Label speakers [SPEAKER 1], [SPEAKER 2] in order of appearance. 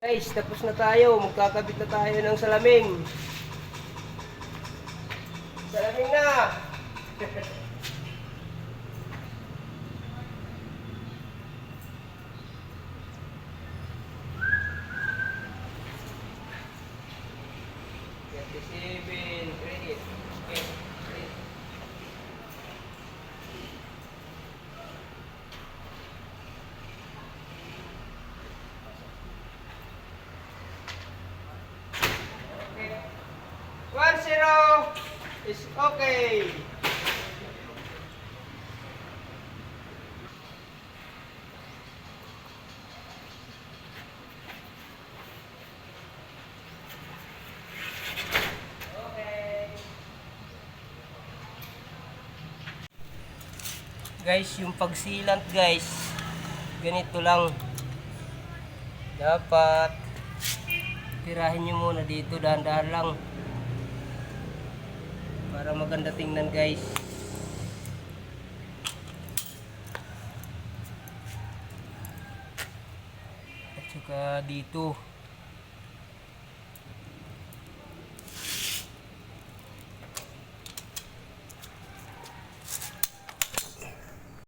[SPEAKER 1] Guys, tapos na tayo. Magkakabit na tayo ng salamin. Salamin na! Credit. Okay. Credit. Okay. 1-0 is okay. Guys, yung pagsilant guys, ganito lang. Dapat tirahin nyo muna dito, dahan-dahan lang para maganda tingnan guys. At saka dito